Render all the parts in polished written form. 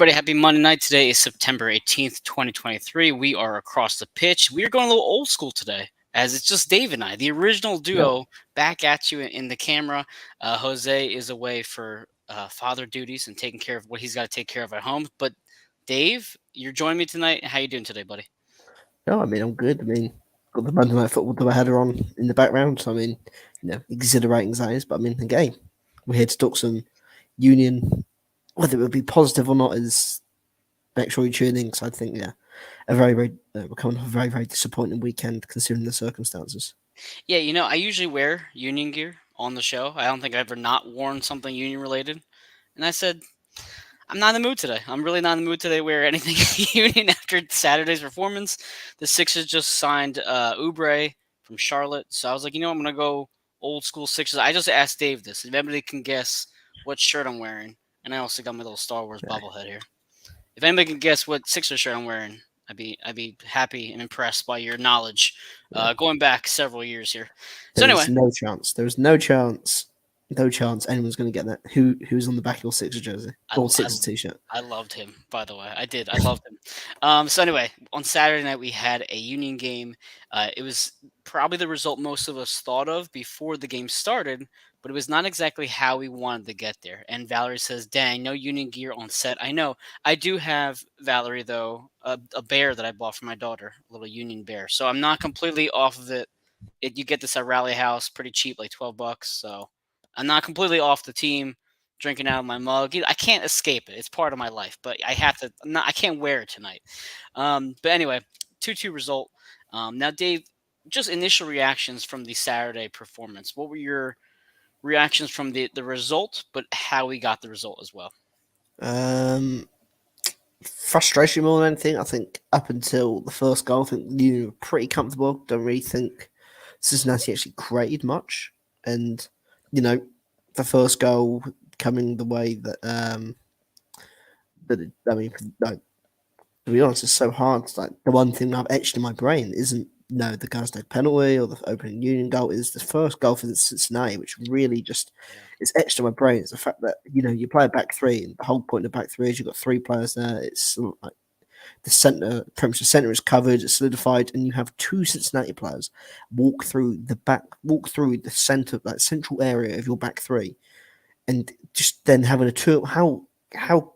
Everybody, happy Monday night. Today is September 18th, 2023. We are across the pitch. We are going a little old school today, as it's just Dave and I, the original Yep. duo, back at you in the camera. Jose is away for father duties and taking care of what he's got to take care of at home. But Dave, you're joining me tonight. How you doing today, buddy? No, I'm good. Got the Monday Night Football header on in the background. So, exhilarating as that is. But, again, we're here to talk some Union. Whether it will be positive or not is make sure you tune in. Because I think, we're coming off a very, very disappointing weekend considering the circumstances. Yeah, I usually wear Union gear on the show. I don't think I've ever not worn something Union related. And I said, I'm not in the mood today. I'm really not in the mood today. Wear anything Union after Saturday's performance. The Sixers just signed Oubre from Charlotte, so I was like, I'm gonna go old school Sixers. I just asked Dave this. If anybody can guess what shirt I'm wearing, and I also got my little Star Wars bobblehead here. If anybody can guess what Sixers shirt I'm wearing, I'd be happy and impressed by your knowledge, going back several years here. So There's anyway, no chance. There's no chance anyone's going to get that. Who's on the back of your Sixers jersey I, or I Sixers t-shirt? I loved him, by the way. I did. I loved him. So anyway, on Saturday night we had a Union game. It was probably the result most of us thought of before the game started, but it was not exactly how we wanted to get there. And Valerie says, "Dang, no Union gear on set." I know. I do have, Valerie, though, a bear that I bought for my daughter, a little Union bear. So I'm not completely off of it. You get this at Rally House, pretty cheap, like $12. So I'm not completely off the team drinking out of my mug. I can't escape it. It's part of my life, but I have to. I can't wear it tonight. But anyway, 2-2 result. Now, Dave, just initial reactions from the Saturday performance. What were your reactions from the result, but how we got the result as well? Um, Frustration more than anything. I think up until the first goal, I think you were pretty comfortable. Don't really think Cincinnati actually created much, and you know the first goal coming the way that no, to be honest, it's so hard. It's like the one thing I've etched in my brain isn't the Gazdag penalty or the opening Union goal. Is the first goal for the Cincinnati, which really just is etched in my brain. It's the fact that you play a back three, and the whole point of back three is you've got three players there. It's like the center, perimeter center is covered, it's solidified, and you have two Cincinnati players walk through the center, that central area of your back three, and just then having a two. How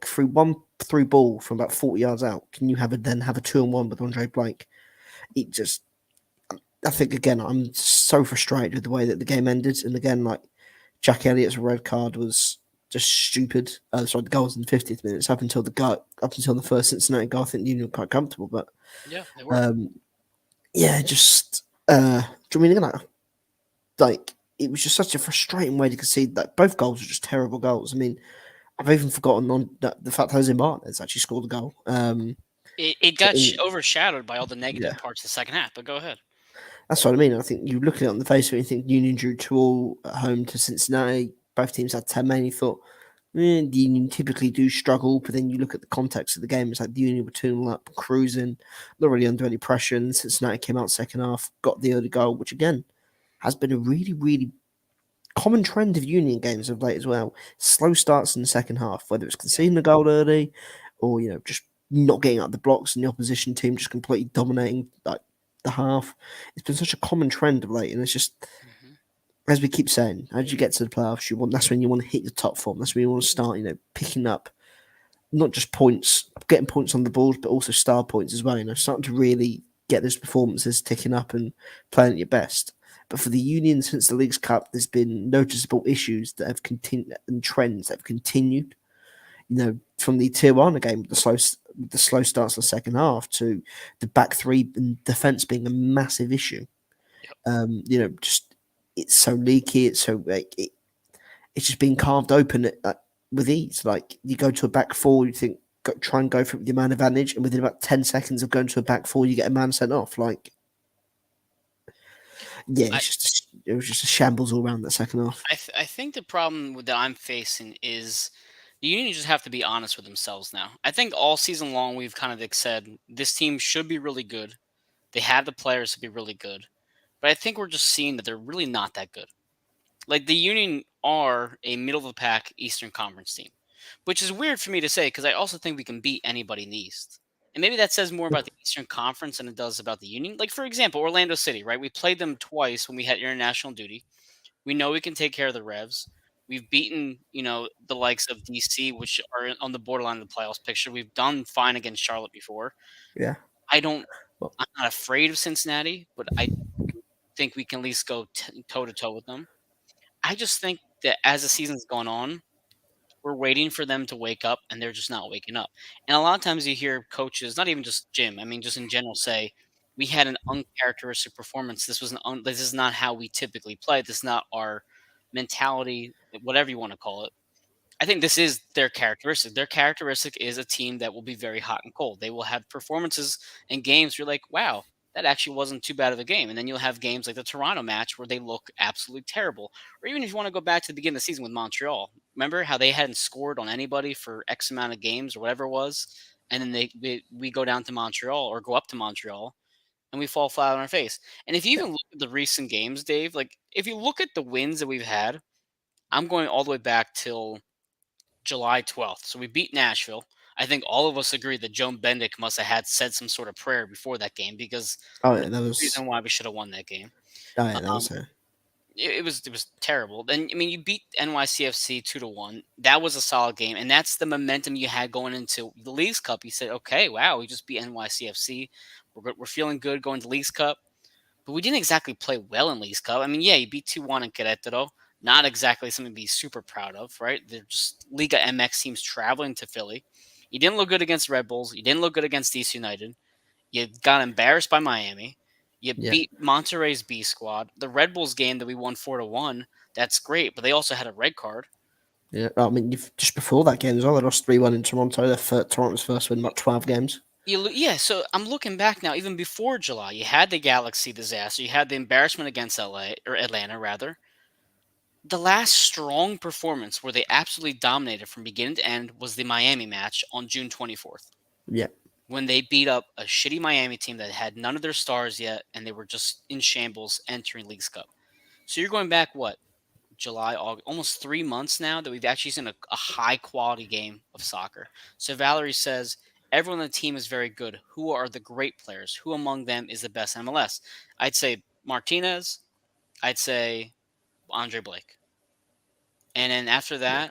through one through ball from about 40 yards out can you have a 2-on-1 with Andre Blake? It just, I think again, I'm so frustrated with the way that the game ended, and again, like Jack Elliott's red card was just stupid. Sorry, the goal was in the 50th minute. It's up until the first Cincinnati goal. I think Union were quite comfortable, but Yeah, they were. just do you mean like it was just such a frustrating way to concede that both goals were just terrible goals. I mean, I've even forgotten on the fact Jose Martinez actually scored a goal. It got overshadowed by all the negative Yeah, parts of the second half. But go ahead. that's what I mean. I think you look at it on the face of it, you think Union drew 2-2 at home to Cincinnati. Both teams had 10 men. You thought, the Union typically do struggle, but then you look at the context of the game. It's like the Union were 2-0 up, cruising, not really under any pressure. And Cincinnati came out second half, got the early goal, which again has been a really, really common trend of Union games of late as well. Slow starts in the second half, whether it's conceding a goal early or just not getting out the blocks and the opposition team just completely dominating like the half. It's been such a common trend of late, and it's just Hmm. as we keep saying, as you get to the playoffs, that's when you want to hit your top form. That's when you want to start, picking up not just points, getting points on the board, but also star points as well. Starting to really get those performances ticking up and playing at your best. But for the Union, since the League's Cup, there's been noticeable issues that have continued and trends that have continued. From the Tijuana game with the slow starts in the second half to the back three and defense being a massive issue. Just it's so leaky. It's so it's just being carved open with ease. Like you go to a back four, you think try and go for the man advantage, and within about 10 seconds of going to a back four, you get a man sent off. Like, yeah, it was just a shambles all around that second half. I think the problem that I'm facing is the Union just have to be honest with themselves now. I think all season long we've kind of said this team should be really good. They have the players to be really good, but I think we're just seeing that they're really not that good. Like the Union are a middle of the pack Eastern Conference team. which is weird for me to say because I also think we can beat anybody in the East. And maybe that says more about the Eastern Conference than it does about the Union. Like, for example, Orlando City, right? We played them twice when we had international duty. We know we can take care of the Revs. We've beaten, the likes of DC, which are on the borderline of the playoffs picture. We've done fine against Charlotte before. Yeah. I don't. Well, I'm not afraid of Cincinnati, but I think we can at least go toe to toe with them. I just think that as the season's gone on, we're waiting for them to wake up, and they're just not waking up. And a lot of times you hear coaches, not even just Jim, I mean, just in general, say, "We had an uncharacteristic performance. This is not how we typically play. This is not our mentality, whatever you want to call it." I think this is their characteristic. Their characteristic is a team that will be very hot and cold. They will have performances and games where you're like, wow, that actually wasn't too bad of a game. And then you'll have games like the Toronto match where they look absolutely terrible. Or even if you want to go back to the beginning of the season with Montreal, remember how they hadn't scored on anybody for X amount of games or whatever it was? And then we go down to Montreal or go up to Montreal and we fall flat on our face. And if you yeah. even look at the recent games, Dave, like if you look at the wins that we've had, I'm going all the way back till July 12th. So we beat Nashville. I think all of us agree that Joan Bendick must have had said some sort of prayer before that game because Oh there's yeah, that no was. reason why we should have won that game. Oh yeah, that Um, was a. it was terrible. Then I mean, you beat NYCFC 2-1. That was a solid game, and that's the momentum you had going into the Leagues Cup. You said, okay, wow, we just beat NYCFC. We're feeling good going to Leagues Cup. But we didn't exactly play well in Leagues Cup. I mean, yeah, you beat 2-1 in Querétaro. Not exactly something to be super proud of, right? They're just Liga MX teams traveling to Philly. You didn't look good against Red Bulls. You didn't look good against DC United. You got embarrassed by Miami. You Yeah. beat Monterrey's B squad. The Red Bulls game that we won 4-1, that's great, but they also had a red card. Yeah. I mean, just before that game as well, they lost 3-1 in Toronto. Toronto's first win in about 12 games. Yeah, so I'm looking back now, even before July, you had the Galaxy disaster. You had the embarrassment against LA, or Atlanta, rather. The last strong performance where they absolutely dominated from beginning to end was the Miami match on June 24th Yeah. when they beat up a shitty Miami team that had none of their stars yet and they were just in shambles entering Leagues Cup. So you're going back, what, July, August, almost 3 months now that we've actually seen a high quality game of soccer. So Valerie says, everyone on the team is very good. Who are the great players? Who among them is the best MLS? I'd say Martinez. I'd say Andre Blake. And then after Yeah.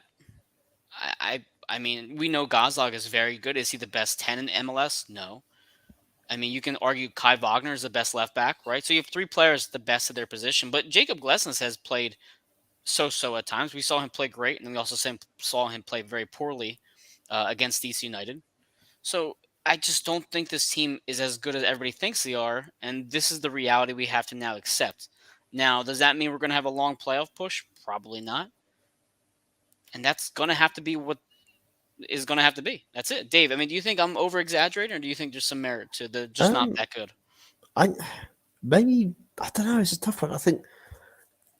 that, I mean, we know Gazlag is very good. Is he the best 10 in MLS? No. I mean, you can argue Kai Wagner is the best left back, right? So you have three players the best at their position. But Jacob Glesnes has played so at times. We saw him play great, and we also saw him play very poorly against DC United. So I just don't think this team is as good as everybody thinks they are, and this is the reality we have to now accept. Now, does that mean we're going to have a long playoff push? Probably not. And that's going to have to be what is going to have to be. That's it. Dave, I mean, do you think I'm over exaggerating or do you think there's some merit to the just not Um, that good? I maybe I don't know. It's a tough one. I think.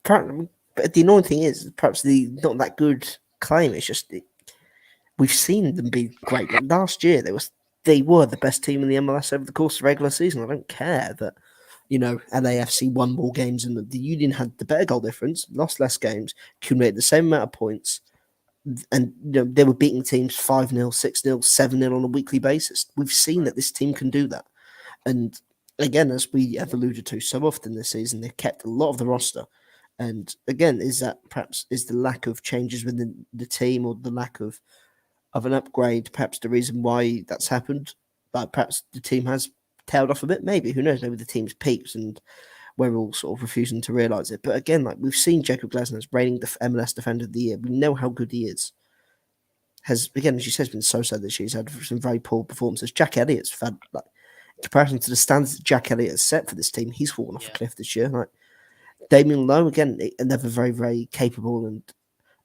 Apparently, but the annoying thing is, perhaps the not that good claim. It's just we've seen them be great. Like last year, they were the best team in the MLS over the course of the regular season. I don't care that LAFC won more games and the Union had the better goal difference, lost less games, accumulated the same amount of points, and they were beating teams 5-0, 6-0, 7-0 on a weekly basis. We've seen that this team can do that, and again, as we have alluded to so often this season, they've kept a lot of the roster. And again, is that perhaps is the lack of changes within the team or the lack of an upgrade, perhaps the reason why that's happened. But perhaps the team has tailed off a bit. Maybe, who knows? Maybe the team's peaked and we're all sort of refusing to realise it. But again, like we've seen Jacob Glasner reigning the MLS Defender of the Year. We know how good he is. Has again, as you said, been so sad this year. He's had some very poor performances. Jack Elliott's had like in comparison to the standards that Jack Elliott has set for this team, he's fallen off a Yeah. cliff this year. Like Damien Lowe, again, another very, very capable and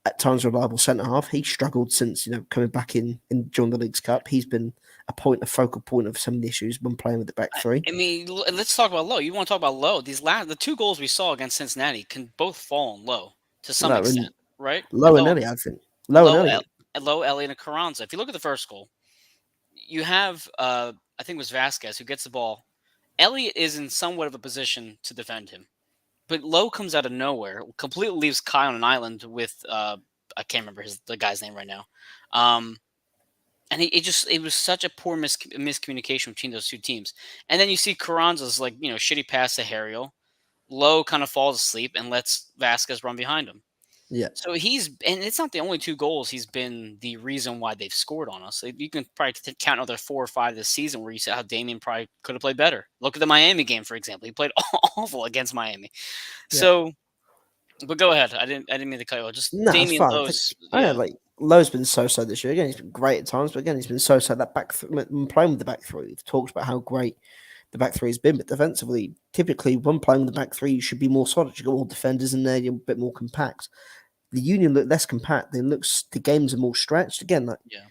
at times reliable centre half. He struggled since coming back in during the League's Cup. He's been a focal point of some of the issues when playing with the back three. I mean, let's talk about Low. You want to talk about Low? The two goals we saw against Cincinnati can both fall on Low to some No, and extent, right? Low and Elliott, I think. Low and Low, Elliott. Low, Elliott, and Carranza. If you look at the first goal, you have I think it was Vasquez who gets the ball. Elliott is in somewhat of a position to defend him, but Low comes out of nowhere, completely leaves Kai on an island with I can't remember the guy's name right now. Um, and it was such a poor miscommunication between those two teams. And then you see Carranza's like shitty pass to Harriel. Lowe kind of falls asleep and lets Vasquez run behind him. Yeah. So and it's not the only two goals. He's been the reason why they've scored on us. You can probably count another 4 or 5 this season where you said how Damian probably could have played better. Look at the Miami game, for example. He played awful against Miami. Yeah. So, but go ahead. I didn't mean to cut you off. Just No, it's Damian fine. Lowe's, I know, yeah, like Lowe's been so this year. Again, he's been great at times, but again, he's been so that back when playing with the back three. We've talked about how great the back three has been, but defensively, typically when playing with the back three, you should be more solid. You got more defenders in there. You're a bit more compact. The Union look less compact. The games are more stretched. Again, like yeah,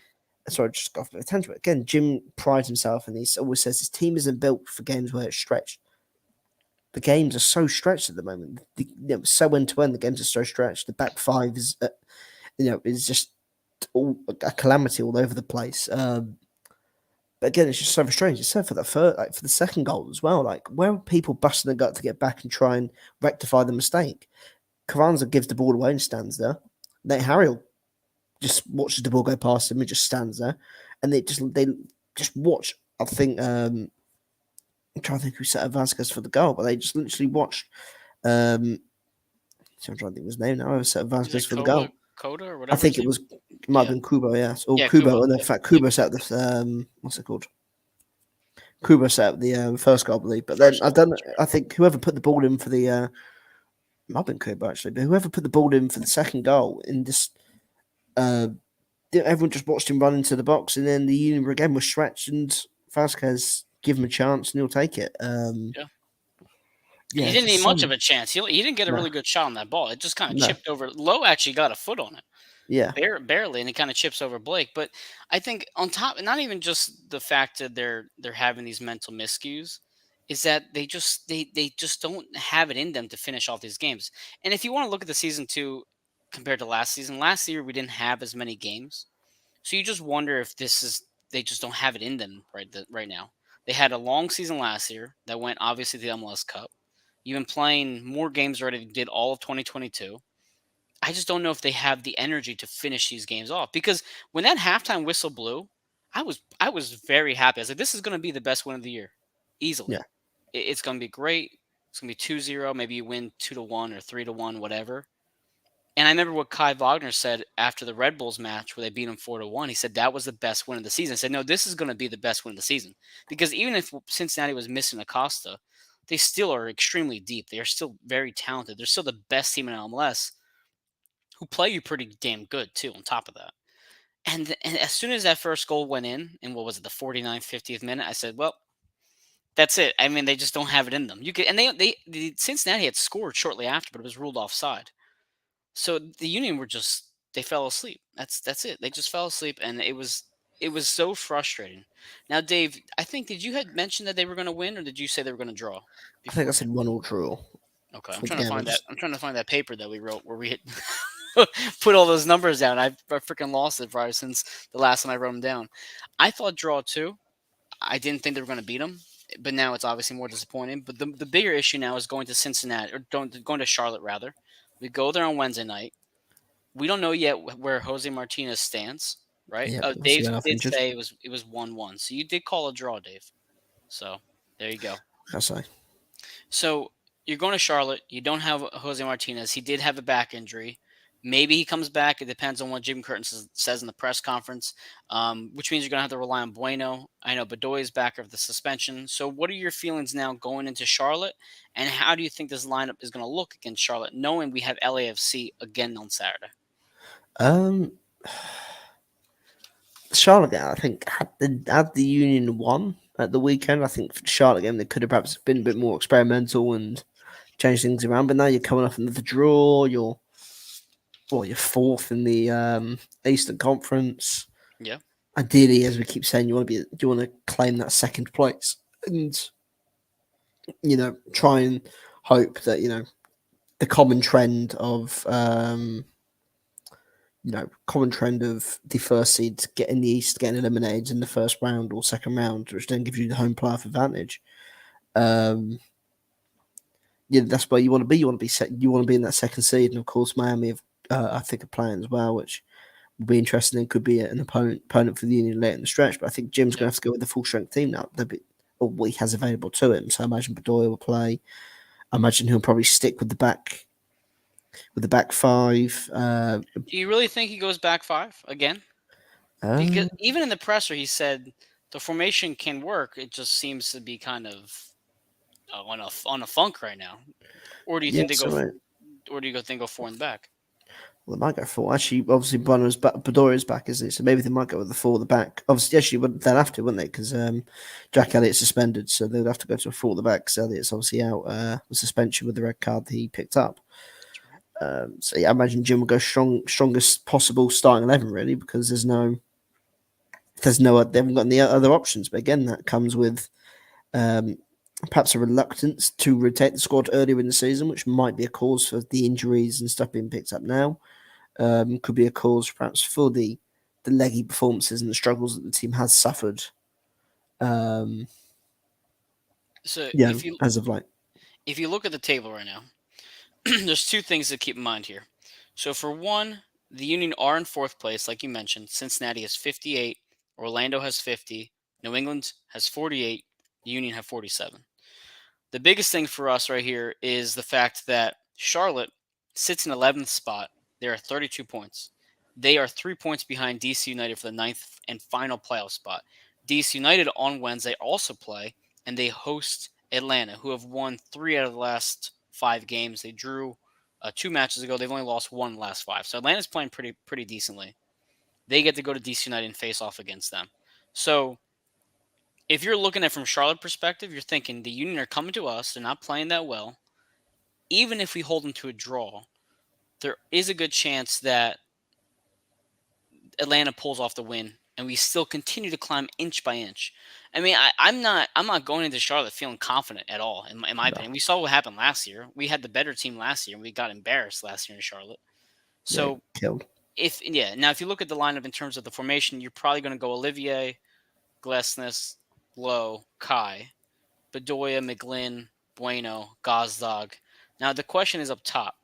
sorry, I just got off a bit of attention. But again, Jim prides himself, and he always says his team isn't built for games where it's stretched. The games are so stretched at the moment. So end to end, the games are so stretched. The back five is just all a calamity all over the place. But again, it's just so frustrating. It's so for for the second goal as well. Like, where are people busting their gut to get back and try and rectify the mistake? Carranza gives the ball away and stands there. Nate Harriel just watches the ball go past him and just stands there, and they just watch. I think I'm trying to think who set up Vasquez for the goal, but they just literally watched. I'm trying to think of his name now. I set up is it Vasquez for the goal. Coda or I whatever think his it name? might have Yeah, been Kubo, yes, or yeah, Kubo. Kubo. And in Yeah, fact, yeah, Kubo set up this. What's it called? Kubo set up the first goal, I believe. But then first I goal. don't. That's right. I think whoever put the ball in for the might have been Kubo actually, but whoever put the ball in for the second goal in this, everyone just watched him run into the box, and then the Union again was stretched, and Vasquez give him a chance, and he'll take it. Yeah. Yeah, He it's didn't need just much of some a chance. He didn't get a no, really good shot on that ball. It just kind of no, chipped over. Lowe actually got a foot on it. yeah, Barely, and it kind of chips over Blake. But I think on top, not even just the fact that they're having these mental miscues, is that they just don't have it in them to finish off these games. And if you want to look at the season two compared to last season, last year we didn't have as many games, so you just wonder if this is they just don't have it in them right now. They had a long season last year that went obviously to the MLS Cup. You've been playing more games already than did all of 2022. I just don't know if they have the energy to finish these games off because when that halftime whistle blew, I was very happy. I was like, this is going to be the best win of the year, yeah. easily. It's going to be great. It's going to be 2-0. Maybe you win 2-1 or 3-1, whatever. And I remember what Kai Wagner said after the Red Bulls match where they beat him 4-1. He said that was the best win of the season. I said, no, this is going to be the best win of the season because even if Cincinnati was missing Acosta, they still are extremely deep. They are still very talented. They're still the best team in MLS who play you pretty damn good too. On top of that, and as soon as that first goal went in what was it, the 49th, 50th minute, I said, well, that's it. I mean, they just don't have it in them. You could, and the Cincinnati had scored shortly after, but it was ruled offside. So the Union were just they fell asleep. That's it. They just fell asleep, and it was so frustrating. Now, Dave, I think did you had mentioned that they were going to win, or did you say they were going to draw I think I said beforehand? 1-1 draw Okay, I'm for the trying to game. I find that. just I'm trying to find that paper that we wrote where we had put all those numbers down. I freaking lost it probably since the last time I wrote them down. I thought draw too. I didn't think they were going to beat them, but now it's obviously more disappointing. But the bigger issue now is going to Cincinnati or going to Charlotte rather. We go there on Wednesday night. We don't know yet where Jose Martinez stands. Right? yeah, Oh, obviously Dave going off did injured. say it was 1-1. So you did call a draw, Dave. So there you go. I say, So you're going to Charlotte. You don't have Jose Martinez. He did have a back injury. Maybe he comes back. It depends on what Jim Curtin says in the press conference, which means you're going to have to rely on Bueno. I know Bedoya is back after the suspension. So what are your feelings now going into Charlotte? And how do you think this lineup is going to look against Charlotte, knowing we have LAFC again on Saturday? um, Charlotte game. I think had the Union won at the weekend. I think for the Charlotte game they could have perhaps been a bit more experimental and changed things around. But now you're coming off another draw. You're fourth in the Eastern Conference. Yeah. Ideally, as we keep saying, you want to claim that second place and try and hope that the common trend of the first seed getting the East getting eliminated in the first round or second round, which then gives you the home playoff advantage. Yeah, that's where you want to be. You want to be in that second seed, and of course, Miami I think, are playing as well, which will be interesting and could be an opponent for the Union late in the stretch. But I think Jim's going Yep. to have to go with the full strength team now. Or what he has available to him. So I imagine Bedoya will play. I imagine he'll probably stick with the back five. Do you really think he goes back five again? Uh, Because even in the presser, he said the formation can work. It just seems to be kind of on a funk right now. Or do you yeah, think they go? so Or do you think go four in the back? well, they might go four. Actually, obviously, Bedoya's back, isn't it? So maybe they might go with the four at the back. Obviously, actually, they'll have to, wouldn't they? Because Jack Elliott's suspended, so they'll have to go to a four at the back. So Elliott's obviously out with suspension with the red card that he picked up. That's right. So yeah, I imagine Jim will go strongest possible starting 11 really, because they haven't got any other options. But again, that comes with um, perhaps a reluctance to rotate the squad earlier in the season, which might be a cause for the injuries and stuff being picked up now. Could be a cause perhaps for the leggy performances and the struggles that the team has suffered. Um, So yeah, as of late. if you look at the table right now, there's two things to keep in mind here. So for one, the Union are in fourth place, like you mentioned. Cincinnati has 58, Orlando has 50, New England has 48, the Union have 47. The biggest thing for us right here is the fact that Charlotte sits in 11th spot. They are 32 points. They are 3 points behind DC United for the ninth and final playoff spot. DC United on Wednesday also play, and they host Atlanta, who have won 3 out of the last 5 games. They drew 2 matches ago. They've only lost 1 in the last 5. So Atlanta's playing pretty decently. They get to go to DC United and face off against them. So if you're looking at it from Charlotte perspective, you're thinking the Union are coming to us. They're not playing that well. Even if we hold them to a draw, there is a good chance that Atlanta pulls off the win, and we still continue to climb inch by inch. I mean, I'm not going into Charlotte feeling confident at all. In my No, opinion, we saw what happened last year. We had the better team last year, and we got embarrassed last year in Charlotte. yeah, So killed. if you look at the lineup in terms of the formation, you're probably going to go Olivier, Glesnes, Lowe, Kai, Bedoya, McGlynn, Bueno, Gazdag. Now the question is up top.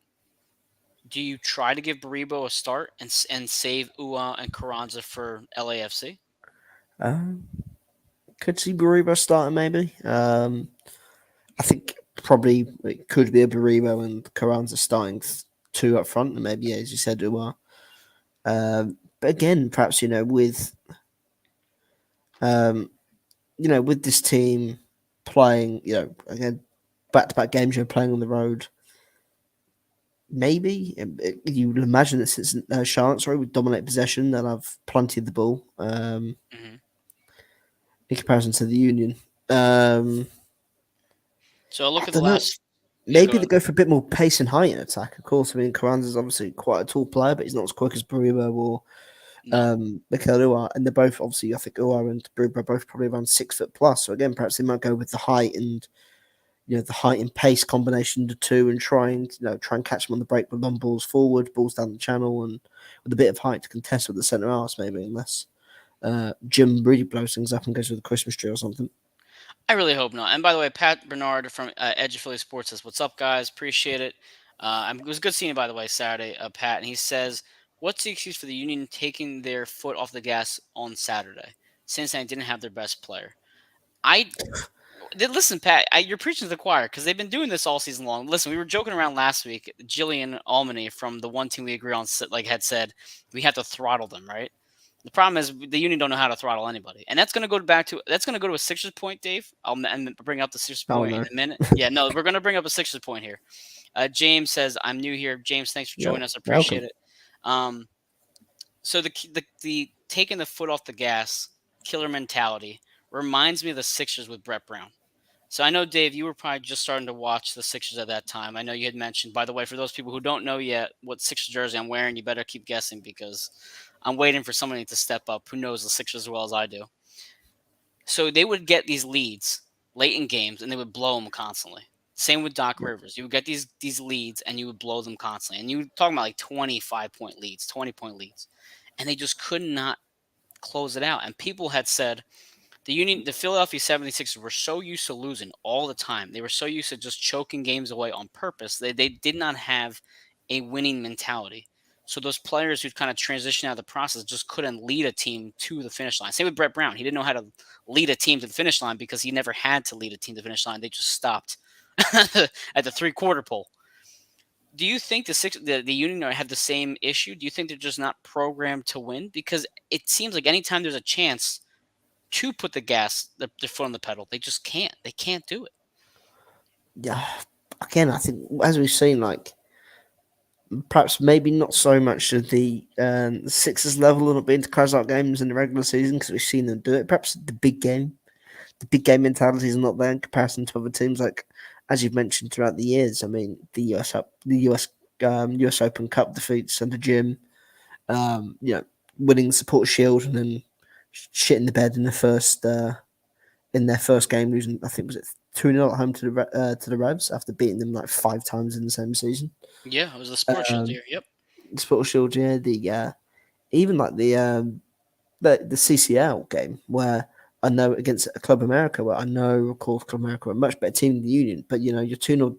Do you try to give Baribo a start and save Ua and Carranza for LAFC? Um, could see Bariba starting maybe. I think probably it could be a Baribo and Carranza starting two up front, and maybe, yeah, as you said, Ua. But again, perhaps um, with this team playing, again, back-to-back games, you're playing on the road. Maybe you would imagine that since Charlotte, sorry, would dominate possession, they'll have plenty of the ball. Hmm. In comparison to the Union, um, So I look I at the don't know. last. Yeah, go Maybe they ahead. go for a bit more pace and height in attack. Of course, I mean Carranza's obviously quite a tall player, but he's not as quick as Baribo or No. Mikel Uar, and they're both obviously. I think Uar and Baribo are both probably around 6 foot plus. So again, perhaps they might go with the height and the height and pace combination of the two, and try and catch them on the break with long balls forward, balls down the channel, and with a bit of height to contest with the centre halves, maybe, unless Jim really blows things up and goes with the Christmas tree or something. I really hope not. And by the way, Pat Bernard from Edge Affiliate Sports says, "What's up, guys? Appreciate it." It was good seeing you, by the way, Saturday, Pat. And he says, "What's the excuse for the Union taking their foot off the gas on Saturday? Cincinnati didn't have their best player." I listen, Pat. You're preaching to the choir because they've been doing this all season long. Listen, we were joking around last week. Jillian Almany from the one team we agree on, had said we have to throttle them, right? The problem is the Union don't know how to throttle anybody, and that's going to go to a Sixers point, Dave. And bring up the Sixers Oh point in no. a minute. Yeah, no, we're going to bring up a Sixers point here. James says I'm new here. James, thanks for Yeah, joining us. Appreciate welcome. it. Um, so the taking the foot off the gas, killer mentality reminds me of the Sixers with Brett Brown. So I know, Dave, you were probably just starting to watch the Sixers at that time. I know you had mentioned, by the way, for those people who don't know yet what Sixers jersey I'm wearing, you better keep guessing because I'm waiting for somebody to step up who knows the Sixers as well as I do. So they would get these leads late in games and they would blow them constantly. Same with Doc Yeah. Rivers. You would get these leads and you would blow them constantly. And you were talking about like 25-point leads, 20-point leads. And they just could not close it out. And people had said, the Philadelphia 76ers were so used to losing all the time. They were so used to just choking games away on purpose. They did not have a winning mentality. So those players who kind of transition out of the process just couldn't lead a team to the finish line. Same with Brett Brown. He didn't know how to lead a team to the finish line because he never had to lead a team to the finish line. They just stopped at the three-quarter pole. Do you think the Union have the same issue? Do you think they're just not programmed to win? Because it seems like anytime there's a chance to put their foot on the pedal, they just can't. They can't do it. Yeah, again, I think as we've seen, like perhaps maybe not so much of the Sixers level of not being to close out games in the regular season because we've seen them do it. Perhaps the big game mentality is not there in comparison to other teams. Like as you've mentioned throughout the years, I mean the US Open Cup defeats under Jim, winning the Support Shield and then shit in the bed in their first game, losing I think was it 2-0 at home to the Revs after beating them like 5 times in the same season. Yeah, it was the Sports Shield Um, year. Yep. the Support Shield, yeah, even like the CCL game where I know against Club America, where I know, of course, Club America are a much better team than the Union, but you're 2-0,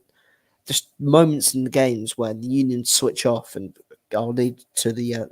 just moments in the games where the Union switch off, and I'll lead to the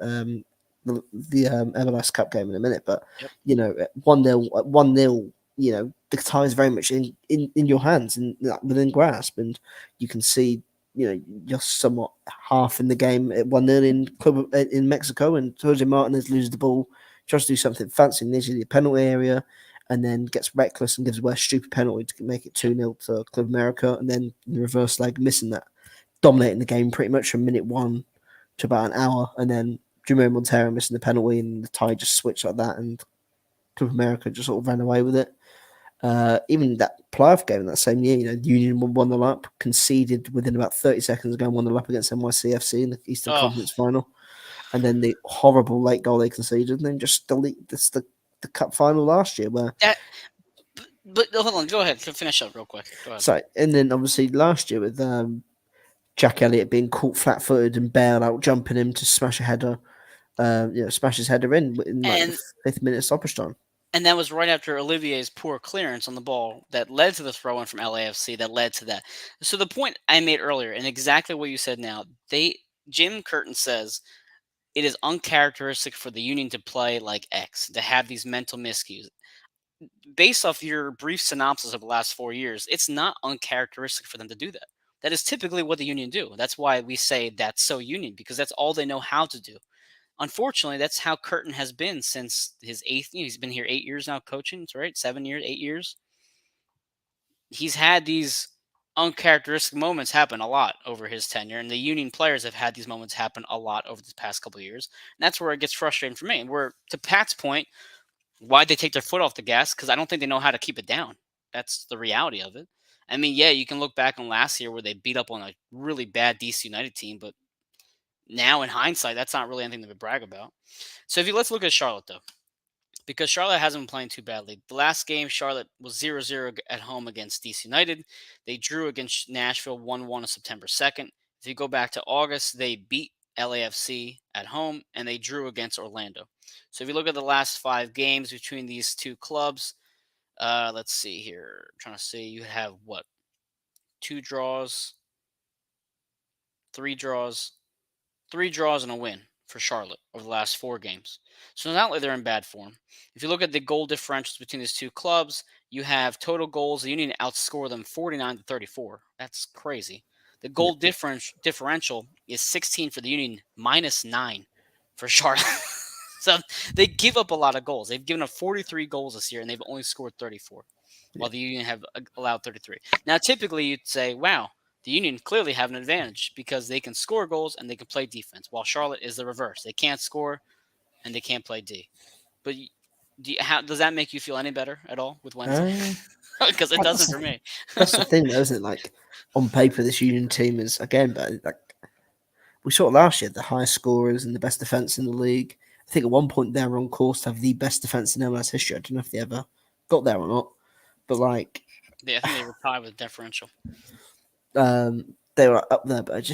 MLS Cup game in a minute, but Yep. 1-0, the tie is very much in your hands and within grasp, and you can see you're somewhat half in the game at 1-0 in Mexico, and Jose Martinez loses the ball, tries to do something fancy near the penalty area, and then gets reckless and gives away a stupid penalty to make it 2-0 to Club America, and then in the reverse leg, missing that, dominating the game pretty much from minute 1 to about an hour, and then Jimmy Montero missing the penalty, and the tie just switched like that, and Club America just sort of ran away with it. Even that playoff game in that same year, Union won the up, conceded within about 30 seconds ago, and won the up against NYCFC in the Eastern Conference Final. And then the horrible late goal they conceded, and then just delete the cup final last year where. But hold on, go ahead. Finish up real quick. Go ahead. So, and then obviously last year with Jack Elliott being caught flat-footed and Bale out jumping him to smash a header, smash his header in like the 5th minute stoppage time. And that was right after Olivier's poor clearance on the ball that led to the throw-in from LAFC that led to that. So the point I made earlier, and exactly what you said now, Jim Curtin says it is uncharacteristic for the Union to play like X, to have these mental miscues. Based off your brief synopsis of the last 4 years, it's not uncharacteristic for them to do that. That is typically what the Union do. That's why we say that's so Union, because that's all they know how to do. Unfortunately, that's how Curtin has been since his 8th. He's been here 8 years now coaching, right? 7 years, 8 years. He's had these uncharacteristic moments happen a lot over his tenure, and the Union players have had these moments happen a lot over the past couple of years. And that's where it gets frustrating for me. Where, to Pat's point, why'd they take their foot off the gas? Because I don't think they know how to keep it down. That's the reality of it. I mean, yeah, you can look back on last year where they beat up on a really bad DC United team, but now in hindsight, that's not really anything to brag about. So let's look at Charlotte, though, because Charlotte hasn't been playing too badly. The last game, Charlotte was 0-0 at home against DC United. They drew against Nashville 1-1 on September 2nd. If you go back to August, they beat LAFC at home, and they drew against Orlando. So if you look at the last 5 games between these two clubs, let's see here. I'm trying to see. You have what? 2 draws, 3 draws, 3 draws and a win for Charlotte over the last 4 games. So it's not like they're in bad form. If you look at the goal differentials between these two clubs, you have total goals. The Union outscore them 49-34. That's crazy. The goal differential is 16 for the Union, -9 for Charlotte. So they give up a lot of goals. They've given up 43 goals this year, and they've only scored 34, while the Union have allowed 33. Now, typically, you'd say, wow, the Union clearly have an advantage because they can score goals and they can play defense, while Charlotte is the reverse. They can't score and they can't play D. But does that make you feel any better at all with Wednesday? Because it doesn't for me. That's the thing, though, isn't it? Like, on paper, this Union team is, again, but like we saw it last year, the highest scorers and the best defence in the league. I think at one point they were on course to have the best defence in MLS history. I don't know if they ever got there or not, but like, yeah, I think they were tied with differential. They were up there, but as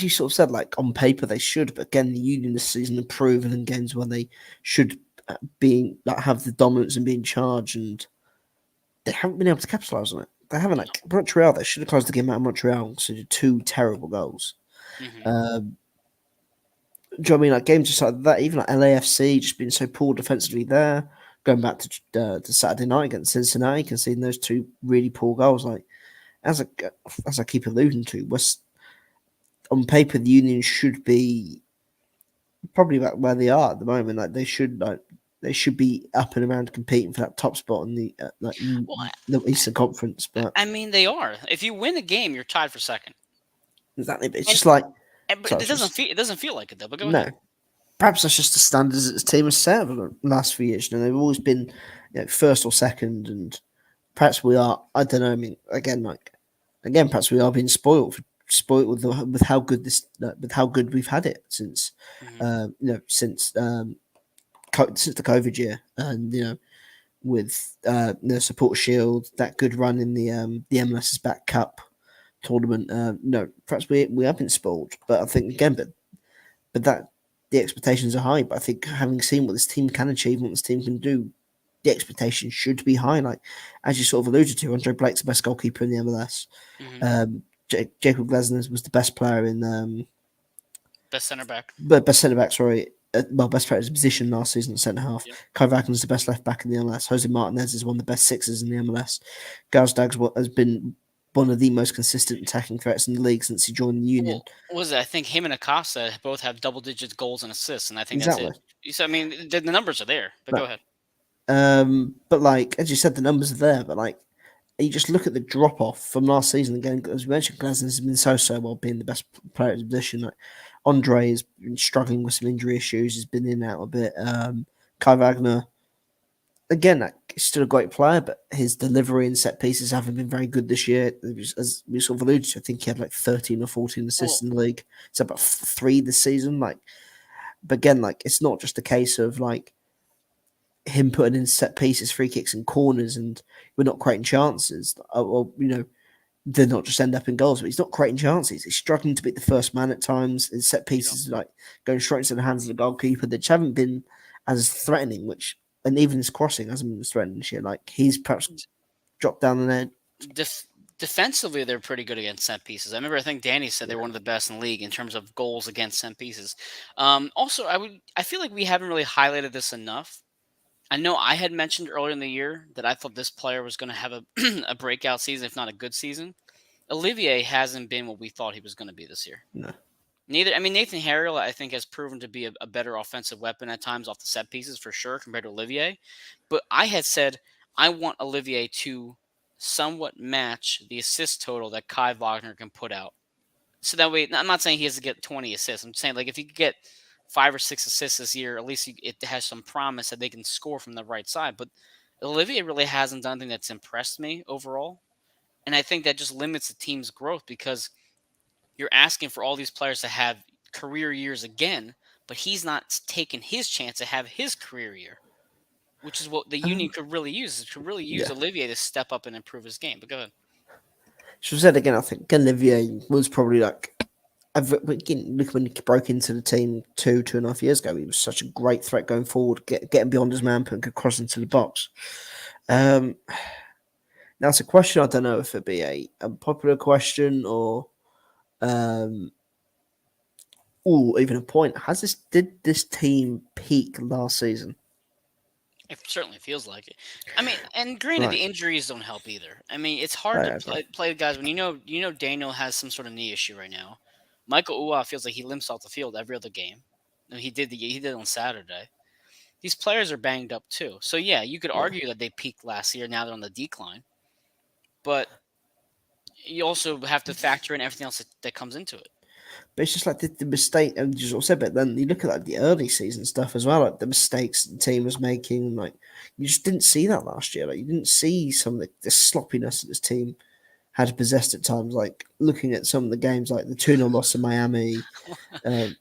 you sort of said, like on paper they should, but again, the Union this season have proven in games where they should have the dominance and be in charge, and they haven't been able to capitalise on it. They haven't. Like Montreal, they should have closed the game out of Montreal, so they did 2 terrible goals. Hmm. Um, do you know what I mean? Like games just like that, even like LAFC just being so poor defensively there. Going back to Saturday night against Cincinnati, conceding those two really poor goals. Like as I as I keep alluding to, was on paper the Union should be probably about where they are at the moment. They should be up and around competing for that top spot in the Well, the Eastern Conference. But I mean, they are. If you win a game, you're tied for second. exactly, but it's And, just like but sorry, it it's doesn't just feel like it though. But go no. ahead. Perhaps that's just the standards that this team has set over the last few years. You know, they've always been first or second, and perhaps we are. I don't know. I mean, perhaps we are being spoiled with how good with how good we've had it since, Hmm. since the COVID year, and with the support shield, that good run in the MLS's back cup tournament. No, perhaps we have been spoiled, but I think again, but that the expectations are high. But I think having seen what this team can achieve, what this team can do, the expectations should be high. Like as you sort of alluded to, Andre Blake's the best goalkeeper in the MLS. Hmm. Jacob Glesner was the best player in Best center back. but best centre back. Sorry, best player in his position last season at centre half. Yep. Kai Wagner's the best left back in the MLS. Jose Martinez is one of the best sixers in the MLS. Gazdag has been one of the most consistent attacking threats in the league since he joined the Union. Well, what was it? I think him and Acosta both have double-digit goals and assists, and I think that's it. Exactly. So I mean, the numbers are there. But go No. ahead. But like as you said, the numbers are there. But like you just look at the drop off from last season again. As we mentioned, Glasner has been so well being the best player at his position. Like Andre has been struggling with some injury issues. He's been in and out a bit. Kai Wagner, again, like, he's still a great player, but his delivery and set pieces haven't been very good this year. As we sort of alluded to, I think he had like 13 or 14 assists Well, in the league. It's about three this season. Like, but again, like it's not just a case of like him putting in set pieces, free kicks, and corners, and we're not creating chances. Or they're not just end up in goals, but he's not creating chances. He's struggling to beat the first man at times. His set you know, pieces like going straight into the hands of the goalkeeper, that haven't been as threatening. And even his crossing hasn't been as threatening this year. Like he's perhaps dropped down the net. defensively, they're pretty good against set pieces. I remember, I think Danny said they're one of the best in the league in terms of goals against set pieces. Also, I feel like we haven't really highlighted this enough. I know I had mentioned earlier in the year that I thought this player was going to have a a breakout season, if not a good season. Olivier hasn't been what we thought he was going to be this year. No, Neither, I mean, Nathan Harriel, I think, has proven to be a better offensive weapon at times off the set pieces for sure compared to Olivier. But I had said I want Olivier to somewhat match the assist total that Kai Wagner can put out. So that way, I'm not saying he has to get 20 assists. I'm saying like if he could get 5 or 6 assists this year, at least it has some promise that they can score from the right side. But Olivier really hasn't done anything that's impressed me overall, and I think that just limits the team's growth because you're asking for all these players to have career years again, but he's not taking his chance to have his career year, which is what the Union could really use. It could really use yeah. Olivier to step up and improve his game. But go ahead. So said again, I think Olivier was probably like. Again, look when he broke into the team 2.5 years ago. He was such a great threat going forward, getting beyond his man, putting cross into the box. Now it's a question. I don't know if it'd be a popular question um, or even a point. Did this team peak last season? It certainly feels like it. I mean, and granted, Right. the injuries don't help either. I mean, it's hard I to agree. play guys when you know Daniel has some sort of knee issue right now. Michael Uwa feels like he limps off the field every other game. And he did on Saturday. These players are banged up too. So yeah, you could Yeah. argue that they peaked last year. Now they're on the decline, but you also have to factor in everything else that comes into it. But it's just like the mistake, and you sort of said, but then you look at like the early season stuff as well, like the mistakes the team was making, like you just didn't see that last year. Like you didn't see some of the sloppiness that this team had possessed at times. Like looking at some of the games, like the 2-0 loss to Miami. Um,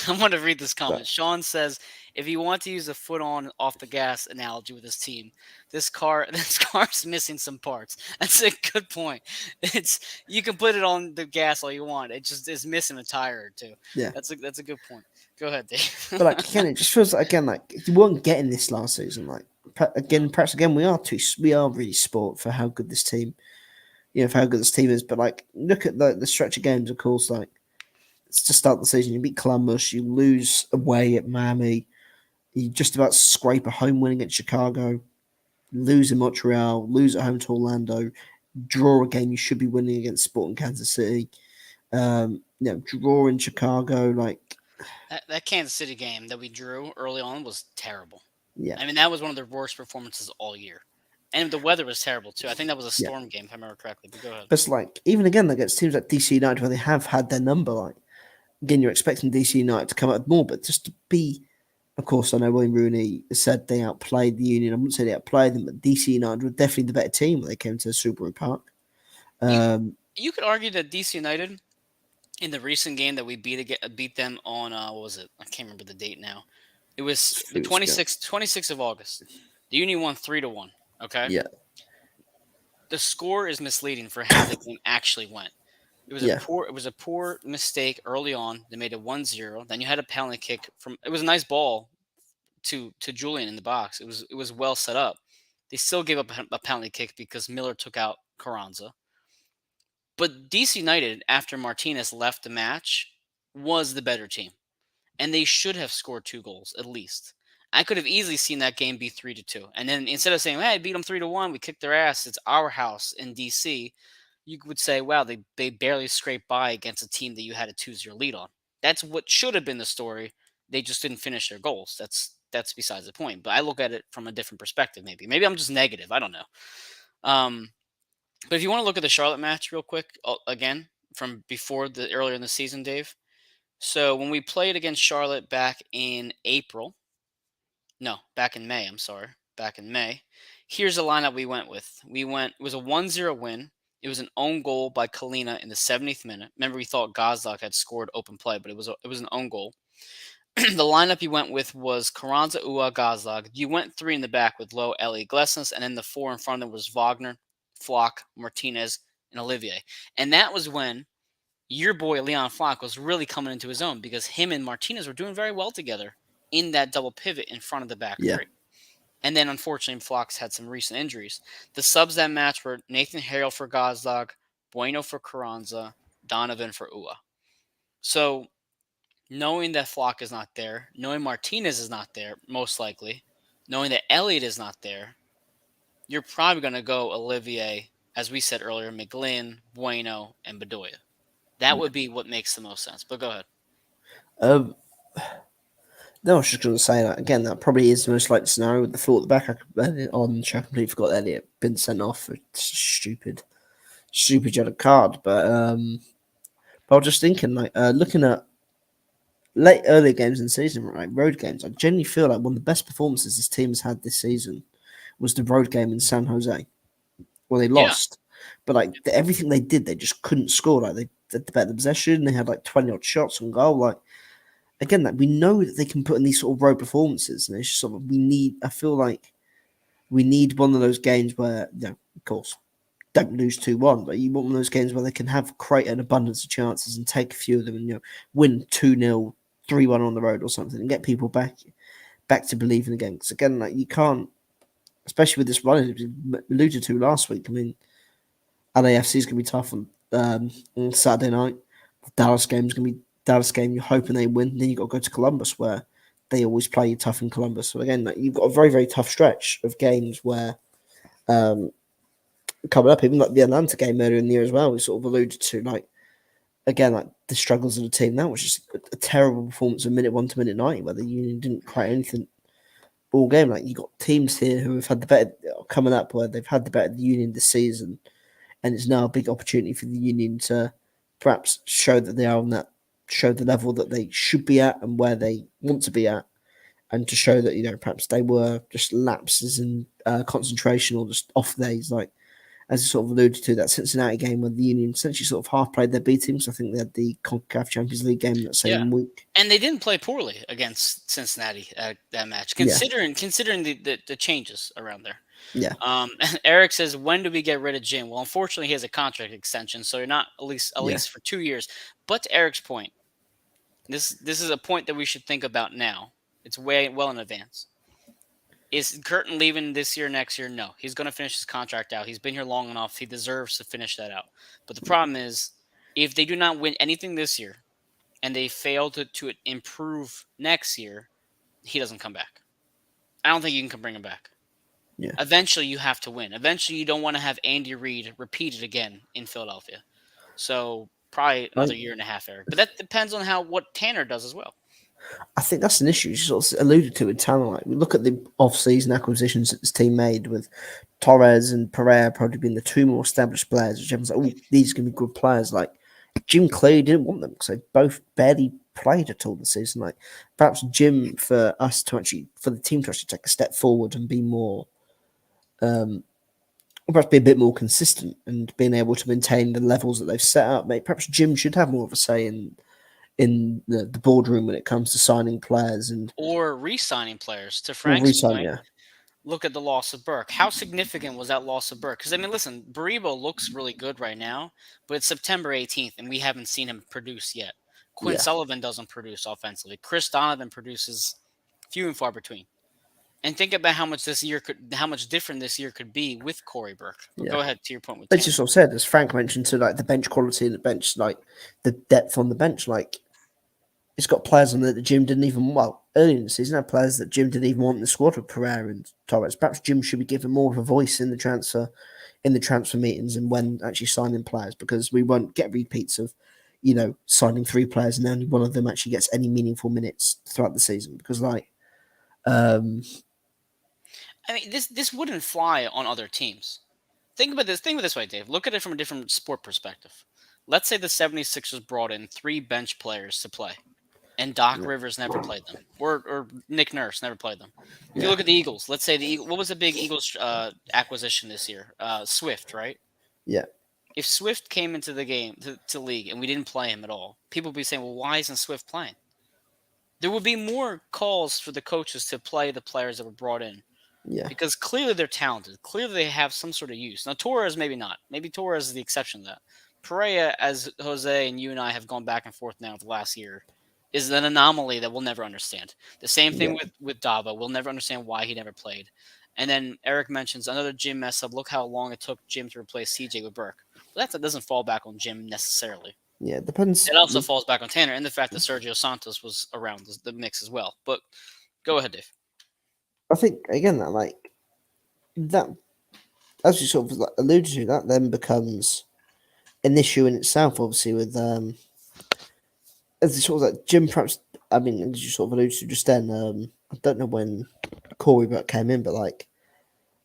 I want to read this comment. but Sean says, "If you want to use a foot on off the gas analogy with his team, this car's missing some parts." That's a good point. It's you can put it on the gas all you want. It just is missing a tire or two. yeah, That's a good point. Go ahead, Dave. but like again, it just feels like again like you weren't getting this last season. Like No. perhaps again we are really sport for how good this team, for how good this team is. But like look at the stretch of games, of course, like. to start the season. You beat Columbus, you lose away at Miami, you just about scrape a home win against Chicago, lose in Montreal, lose at home to Orlando, draw a game you should be winning against Sporting Kansas City. Draw in Chicago, like That Kansas City game that we drew early on was terrible. yeah, I mean, that was one of their worst performances all year. And the weather was terrible too. I think that was a yeah. storm game, if I remember correctly. But go ahead. But it's like even again against teams like DC United where they have had their number, like again you're expecting DC United to come up more, but just to be, of course, I know William Rooney said they outplayed the Union. I wouldn't say they outplayed them, but DC United were definitely the better team when they came to Subaru Park. You Um, you could argue that DC United in the recent game that we beat them on what was it? I can't remember the date now. It was a the few weeks ago. 26th of August. The Union won 3-1. Okay, Yeah, the score is misleading for how the game actually went. yeah, It was a poor mistake early on. They made it 1-0. Then you had a penalty kick from. It was a nice ball to Julian in the box. It was well set up. They still gave up a penalty kick because Miller took out Carranza. But DC United, after Martinez left the match, was the better team, and they should have scored 2 goals at least. I could have easily seen that game be 3-2, and then instead of saying, "Hey, I beat them 3-1, we kicked their ass. It's our house in DC," you would say, "Wow, they barely scraped by against a team that you had a 2-0 lead on." That's what should have been the story. They just didn't finish their goals. That's besides the point. But I look at it from a different perspective. Maybe I'm just negative. I don't know. Um, but if you want to look at the Charlotte match real quick again from before the earlier in the season, Dave. So when we played against Charlotte back in April, no, back in May, I'm sorry, back in May. Here's the lineup we went with. It was a 1-0 win. It was an own goal by Kalina in the 70th minute. Remember, we thought Gazdag had scored open play, but it was an own goal. The lineup you went with was Carranza, Ua, Gazdag. You went three in the back with Lowe, Ellie, Glesnes, and then the four in front of them was Wagner, Flock, Martinez, and Olivier. And that was when your boy Leon Flock was really coming into his own because him and Martinez were doing very well together in that double pivot in front of the back yeah. three. And then unfortunately, Flock's had some recent injuries. The subs that match were Nathan Harrell for Gazdag, Bueno for Carranza, Donovan for Ua. So knowing that Flock is not there, knowing Martinez is not there, most likely, knowing that Elliott is not there, you're probably going to go Olivier, as we said earlier, McGlynn, Bueno, and Bedoya. That would be what makes the most sense. But go ahead. Um, no, I was just going to say that again. That probably is the most likely scenario with the thought at the back. I completely forgot Elliot been sent off for stupid, stupid yellow card. But I was just thinking, like, looking at late early games in the season, right, road games. I genuinely feel like one of the best performances this team has had this season was the road game in San Jose. Well, they Yeah. lost, but like everything they did, they just couldn't score. Like they had the better possession, they had like 20 odd shots on goal. Like again, like we know that they can put in these sort of road performances, and it's just sort of we need. I feel like we need one of those games where, of course, don't lose 2-1, but you want one of those games where they can create an abundance of chances and take a few of them and win 2-0, 3-1 on the road or something and get people back to believing again. Because again, like you can't, especially with this run we alluded to last week. I mean, LAFC is going to be tough on Saturday night. The Dallas game is going to be Dallas game. You're hoping they win. Then you've got to go to Columbus, where they always play you tough in Columbus. So again, like, you've got a very, very tough stretch of games where coming up, even like the Atlanta game earlier in the year as well. We sort of alluded to like the struggles of the team. That was just a terrible performance from minute 1 to minute 90, where the Union didn't create anything all game. Like you got teams here who have had the better coming up, where they've had the better the Union this season, and it's now a big opportunity for the Union to perhaps show that they are on that, show the level that they should be at and where they want to be at, and to show that perhaps they were just lapses in concentration or just off days, like as you sort of alluded to that Cincinnati game where the Union essentially sort of half played their B teams. I think they had the CONCACAF Champions League game that Yeah. same week. And they didn't play poorly against Cincinnati that match, Yeah, considering the changes around there. yeah, Eric says, when do we get rid of Jim? Well, unfortunately, he has a contract extension, so you're not at yeah, least for 2 years. But to Eric's point, this is a point that we should think about now. It's way well in advance. Is Curtin leaving this year, next year? No, he's going to finish his contract out. He's been here long enough. He deserves to finish that out. But the problem is, if they do not win anything this year, and they fail to improve next year, he doesn't come back. I don't think you can bring him back. Yeah. Eventually, you have to win. Eventually, you don't want to have Andy Reid repeat it again in Philadelphia. So probably I, another year and a half, Eric. But that depends on what Tanner does as well. I think that's an issue. You sort of alluded to with Tanner. Like, we look at the off-season acquisitions that this team made with Torres and Pereira probably being the two more established players, which everyone's like, oh, these are going to be good players. Like, Jim clearly didn't want them because they both barely played at all this season. Like, perhaps Jim, for the team to actually take a step forward and be more, perhaps be a bit more consistent and being able to maintain the levels that they've set up. Maybe perhaps Jim should have more of a say in the boardroom when it comes to signing players and Or re-signing players. To or Frank's re-sign. point, Yeah, look at the loss of Burke. How significant was that loss of Burke? Because, I mean, listen, Baribo looks really good right now, but it's September 18th, and we haven't seen him produce yet. Quinn yeah, Sullivan doesn't produce offensively. Chris Donovan produces few and far between. And think about how much different this year could be with Corey Burke. But yeah. go ahead to your point with It's just Tanner. sort of said, as Frank mentioned, to like the bench quality and the bench, like the depth on the bench. Like, it's got players on there that Jim didn't even early in the season had players that Jim didn't even want in the squad with Pereira and Torres. Perhaps Jim should be given more of a voice in the transfer meetings and when actually signing players, because we won't get repeats of, signing three players and only one of them actually gets any meaningful minutes throughout the season. Because um, I mean, this wouldn't fly on other teams. Think about this. Think of it this way, Dave. Look at it from a different sport perspective. Let's say the 76ers brought in three bench players to play, and Doc yeah, Rivers never played them, or Nick Nurse never played them. If you yeah, look at the Eagles, let's say the Eagles, what was the big Eagles acquisition this year? Swift, right? yeah, If Swift came into the game to league and we didn't play him at all, people would be saying, "Well, why isn't Swift playing?" There would be more calls for the coaches to play the players that were brought in yeah, because clearly they're talented. Clearly they have some sort of use. Now Torres maybe not. Maybe Torres is the exception to that. Pereira, as Jose and you and I have gone back and forth now the last year, is an anomaly that we'll never understand. The same thing yeah, with Dava. We'll never understand why he never played. And then Eric mentions another Jim mess up. Look how long it took Jim to replace CJ with Burke. But that doesn't fall back on Jim necessarily. yeah. It depends. It also falls back on Tanner and the fact that Sergio Santos was around the mix as well. But go ahead, Dave. I think again that like that, as you sort of like alluded to, that then becomes an issue in itself. Obviously, with as you sort of like Jim, perhaps. I mean, as you sort of alluded to just then, I don't know when Corey Burke came in, but like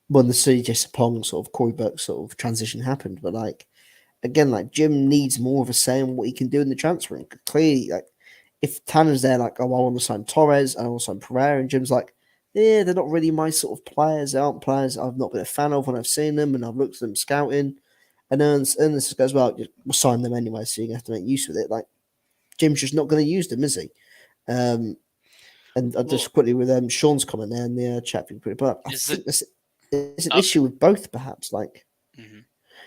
when the CJ Sapong sort of Corey Burke sort of transition happened, but like again, like Jim needs more of a say in what he can do in the transfer room. Clearly, like if Tanner's there, like, oh, I want to sign Torres, I want to sign Pereira, and Jim's like, yeah, they're not really my sort of players. They aren't players I've not been a fan of when I've seen them and I've looked at them scouting. And Ernest goes, well, we'll sign them anyway, so you're going to have to make use of it. Like, Jim's just not going to use them, is he? And Well, just quickly with Sean's comment there in the chat, we put it up. I is it think it's an up? issue with both, perhaps. Like, Mm-hmm.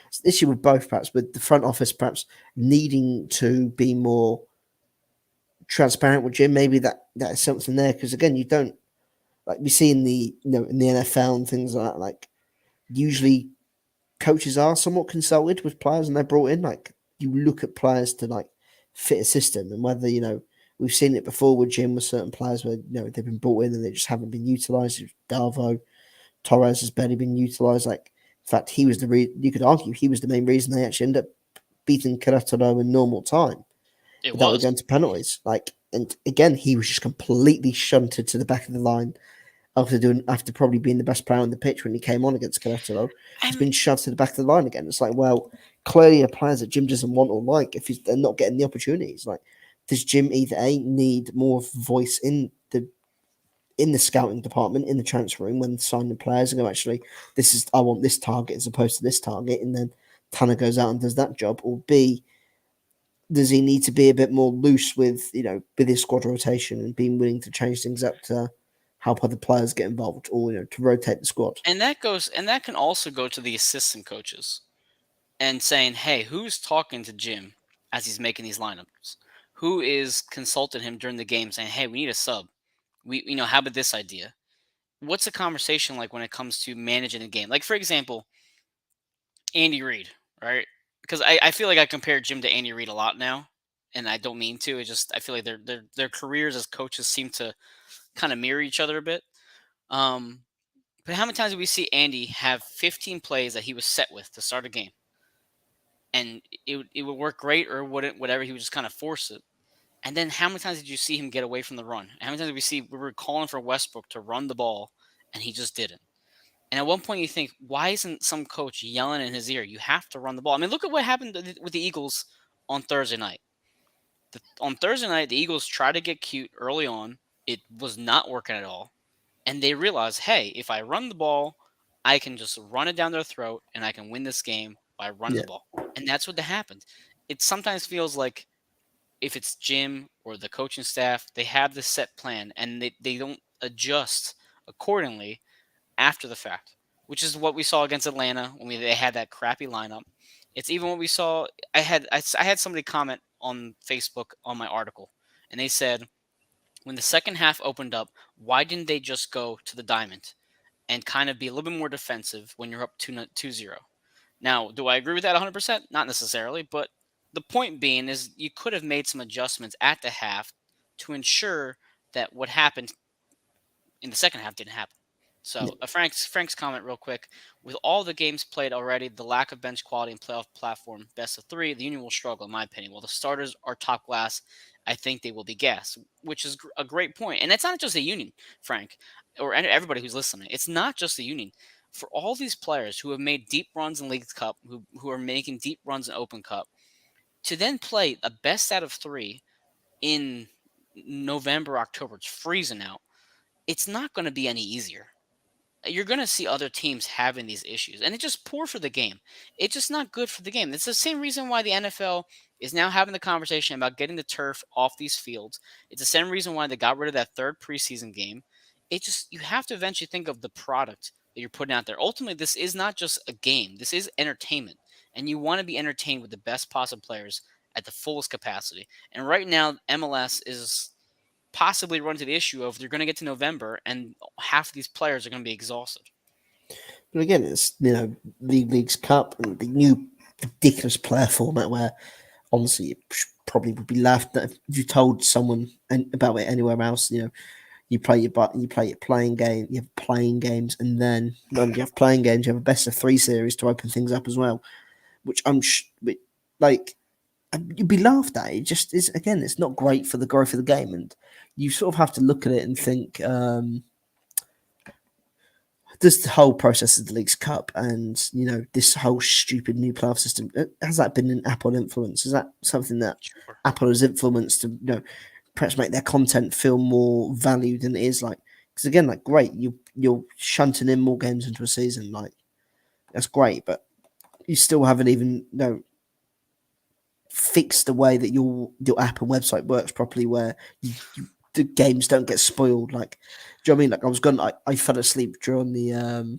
it's an issue with both, perhaps, with the front office, perhaps needing to be more transparent with Jim. Maybe that is something there because again, you don't like we see in the in the NFL and things like that. Like usually, coaches are somewhat consulted with players and they're brought in. Like you look at players to like fit a system and whether we've seen it before with Jim with certain players where they've been brought in and they just haven't been utilised. Darvo, Torres has barely been utilised. Like in fact, he was you could argue he was the main reason they actually ended up beating Querétaro in normal time It without was. going to penalties. Like, and again, he was just completely shunted to the back of the line after probably being the best player on the pitch when he came on against Querétaro. He's And been shoved to the back of the line again. It's like, well, clearly a players that Jim doesn't want or like if they're not getting the opportunities. Like, does Jim either need more voice in the scouting department in the transfer room when signing players and go actually I want this target as opposed to this target, and then Tanner goes out and does that job, or B, does he need to be a bit more loose with with his squad rotation and being willing to change things up to help other players get involved or to rotate the squad? that can also go to the assistant coaches and saying, "Hey, who's talking to Jim as he's making these lineups? Who is consulting him during the game saying, "Hey, we need a sub. How about this idea?" What's the conversation like when it comes to managing a game? Like for example, Andy Reid, right? Because I feel like I compare Jim to Andy Reid a lot now, and I don't mean to. It just I feel like their careers as coaches seem to kind of mirror each other a bit. Um, but how many times did we see Andy have 15 plays that he was set with to start a game, and it would work great or wouldn't, whatever. He would just kind of force it. And then how many times did you see him get away from the run? How many times did we were calling for Westbrook to run the ball, and he just didn't? And at one point, you think, why isn't some coach yelling in his ear, "You have to run the ball"? I mean, look at what happened with the Eagles on Thursday night. On Thursday night, the Eagles tried to get cute early on. It was not working at all. And they realized, hey, if I run the ball, I can just run it down their throat and I can win this game by running Yeah. the ball. And that's what happened. It sometimes feels like if it's Jim or the coaching staff, they have this set plan and they don't adjust accordingly after the fact, which is what we saw against Atlanta when they had that crappy lineup. It's even what we saw. I had somebody comment on Facebook on my article, and they said when the second half opened up, why didn't they just go to the diamond and kind of be a little bit more defensive when you're up 2-0? Now, do I agree with that 100%? Not necessarily, but the point being is you could have made some adjustments at the half to ensure that what happened in the second half didn't happen. Yeah. So, Frank's comment real quick. With all the games played already, the lack of bench quality and playoff platform, best of three, the Union will struggle, in my opinion. While the starters are top class, I think they will be gassed, which is a great point. And it's not just the Union, Frank, or everybody who's listening. It's not just the Union. For all these players who have made deep runs in League Cup, who are making deep runs in Open Cup, to then play a best out of three in November, October, it's freezing out. It's not going to be any easier. You're going to see other teams having these issues, and it's just poor for the game. It's just not good for the game. It's the same reason why the NFL is now having the conversation about getting the turf off these fields. It's the same reason why they got rid of that third preseason game. It just, you have to eventually think of the product that you're putting out there. Ultimately, this is not just a game. This is entertainment, and you want to be entertained with the best possible players at the fullest capacity. And right now, MLS is possibly run into the issue of they're going to get to November and half of these players are going to be exhausted. But again, it's the League's Cup and the new ridiculous player format where honestly it probably would be laughed at if you told someone about it anywhere else. You play your playing game, you have playing games, and then when you have playing games, you have a best of three series to open things up as well, which like you'd be laughed at. It just is, again, it's not great for the growth of the game, and you sort of have to look at it and think. Does the whole process of the League's Cup and this whole stupid new playoff system, has that been an Apple influence? Is that something that Sure. Apple has influenced to perhaps make their content feel more valued than it is? Like, because again, like, great, you're shunting in more games into a season, like that's great, but you still haven't even fixed the way that your app and website works properly, where the games don't get spoiled. Like, do you know what I mean? Like, I fell asleep during the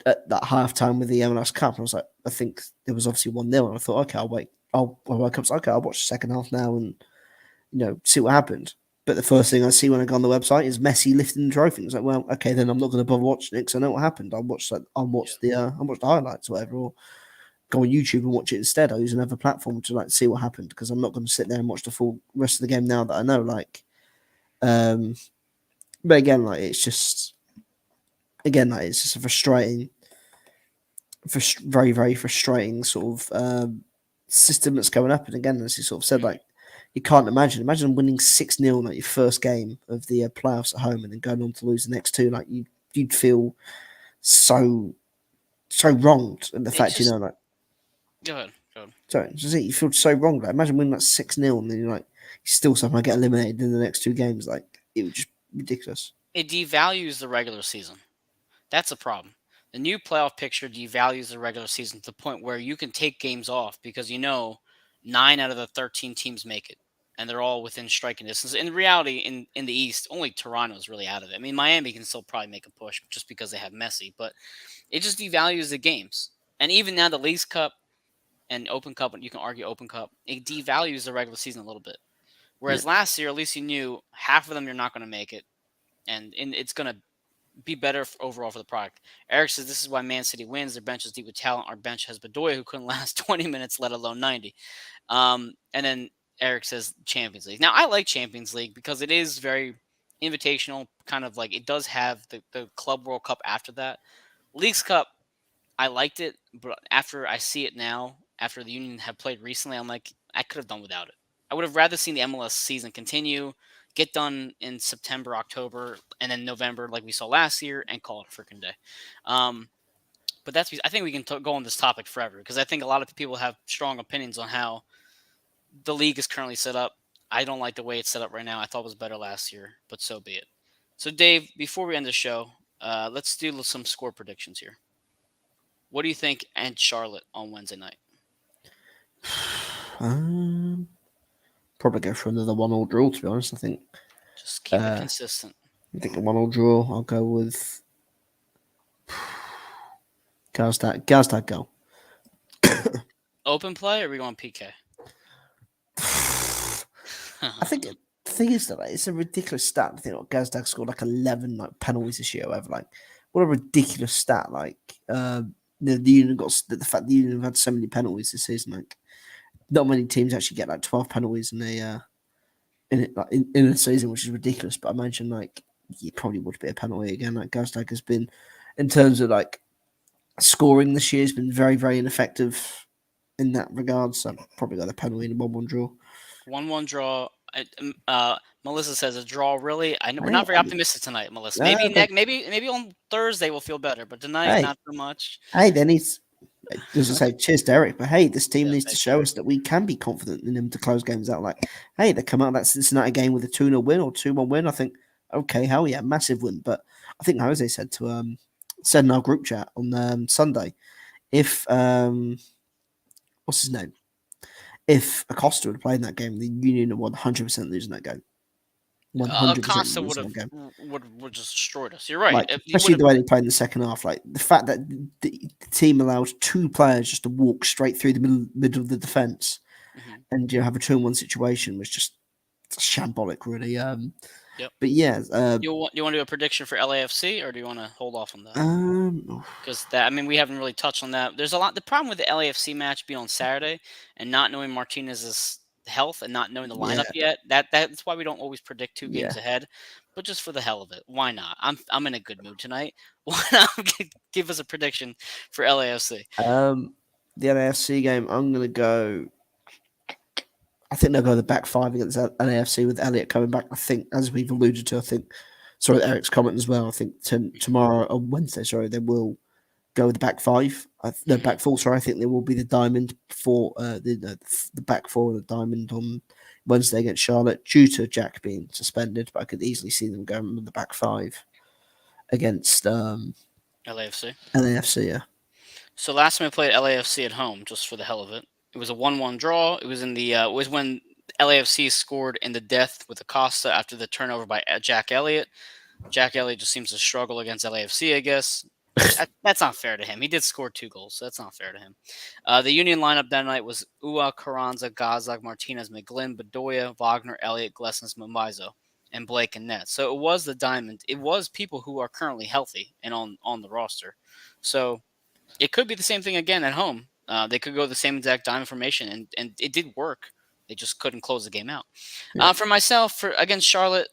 at that halftime with the MLS Cup, and I was like, I think there was obviously 1-0, and I thought, okay, I'll wait. I woke up, okay, I'll watch the second half now and see what happened. But the first thing I see when I go on the website is Messi lifting the trophy. It's like, well, okay, then I'm not going to bother watching it because I know what happened. I'll watch the highlights or whatever, or go on YouTube and watch it instead. I'll use another platform to see what happened, because I'm not going to sit there and watch the full rest of the game now that I know. Like, but again, like, it's just a frustrating, very, very frustrating sort of system that's going up. And again, as you sort of said, like, you can't imagine winning 6-0 like your first game of the playoffs at home, and then going on to lose the next two. Like, you'd feel so wronged in the It fact, just like, go ahead. Go ahead. sorry, just you feel so wrong. Like, imagine winning like 6-0 and then you still somehow get eliminated in the next two games. Like, it was just ridiculous. It devalues the regular season. That's a problem. The new playoff picture devalues the regular season to the point where you can take games off because 9 out of the 13 teams make it, and they're all within striking distance. In reality, in the East, only Toronto is really out of it. I mean, Miami can still probably make a push just because they have Messi, but it just devalues the games. And even now, the Leagues Cup and Open Cup, and you can argue Open Cup, it devalues the regular season a little bit. Yeah, Whereas last year, at least you knew half of them you're not going to make it, and it's going to be better overall for the product. Eric says this is why Man City wins. Their bench is deep with talent. Our bench has Bedoya, who couldn't last 20 minutes, let alone 90. And then Eric says Champions League. Now, I like Champions League because it is very invitational, kind of like it does have the Club World Cup after that. Leagues Cup, I liked it, but after I see it now, after the Union have played recently, I'm like, I could have done without it. I would have rather seen the MLS season continue, get done in September, October, and then November, like we saw last year, and call it a freaking day. Um, but I think we can go on this topic forever because I think a lot of people have strong opinions on how the league is currently set up. I don't like the way it's set up right now. I thought it was better last year, but so be it. So, Dave, before we end the show, let's do some score predictions here. What do you think and Charlotte on Wednesday night? Probably go for another 1-1 draw. To be honest, I think. Just keep it consistent. I think a 1-1 draw. I'll go with Gazdag goal. Open play, or are we going PK? I think the thing is that it's a ridiculous stat. I think Gazdag scored like 11 penalties this year. Over what a ridiculous stat! The Union the fact the Union have had so many penalties this season. Not many teams actually get 12 penalties in in a season, which is ridiculous. But I mentioned it probably would be a penalty again. Gazdag has been, in terms of scoring this year, has been very, very ineffective in that regard. So probably got a penalty in a 1-1 draw. 1-1 draw. Melissa says a draw. Really, I know we're not very optimistic tonight, Melissa. Maybe on Thursday we'll feel better, but tonight not so much. Hey, then he's just to say cheers to Eric, but hey, this team needs to show us that we can be confident in them to close games out. Hey, they come out that Cincinnati game with a 2-0 win or 2-1 win. I think okay, hell yeah, massive win. But I think Jose said in our group chat on Sunday, if what's his name? If Acosta had played in that game, the Union would 100% losing that game. 100% Acosta would just destroyed us. You're right. Especially the way they played in the second half. The fact that the team allowed 2 players just to walk straight through the middle of the defense, and have a 2-1 situation was just shambolic, really. But yeah, you want to do a prediction for LAFC, or do you want to hold off on that? Because we haven't really touched on that. There's a lot. The problem with the LAFC match being on Saturday and not knowing Martinez's health and not knowing the lineup yet. That's why we don't always predict 2 games ahead. But just for the hell of it, why not? I'm in a good mood tonight. Why not give us a prediction for LAFC? The LAFC game, I'm gonna go. I think they'll go the back 5 against LAFC with Elliott coming back. I think, as we've alluded to, sorry, Eric's comment as well. I think tomorrow on Wednesday, they will go with the back 5. No, back 4. Sorry, I think there will be the diamond for the back 4 of the diamond on Wednesday against Charlotte due to Jack being suspended. But I could easily see them going with the back 5 against LAFC. LAFC, yeah. So last time I played LAFC at home, just for the hell of it. It was a 1-1 draw. It was in the was when LAFC scored in the death with Acosta after the turnover by Jack Elliott. Jack Elliott just seems to struggle against LAFC, I guess. That's not fair to him. He did score 2 goals, so that's not fair to him. The Union lineup that night was Ua, Carranza, Gazdag, Martinez, McGlynn, Bedoya, Wagner, Elliott, Glessens, Mamizo, and Blake and Net. So it was the diamond. It was people who are currently healthy and on the roster. So it could be the same thing again at home. They could go the same exact diamond formation, and it did work. They just couldn't close the game out. For myself, against Charlotte,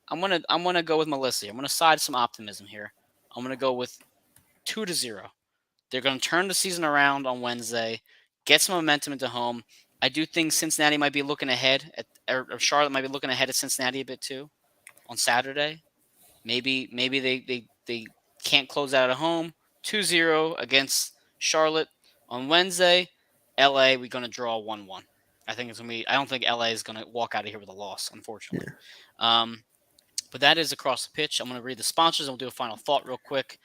I'm gonna go with Melissa. I'm gonna side some optimism here. I'm gonna go with 2-0. They're gonna turn the season around on Wednesday, get some momentum into home. I do think Cincinnati might be looking ahead or Charlotte might be looking ahead at Cincinnati a bit too on Saturday. Maybe they can't close out at home. 2-0 against Charlotte. On Wednesday, LA, we're going to draw 1-1. I think it's going to be. I don't think LA is going to walk out of here with a loss, unfortunately. Yeah. But that is across the pitch. I'm going to read the sponsors and we'll do a final thought real quick.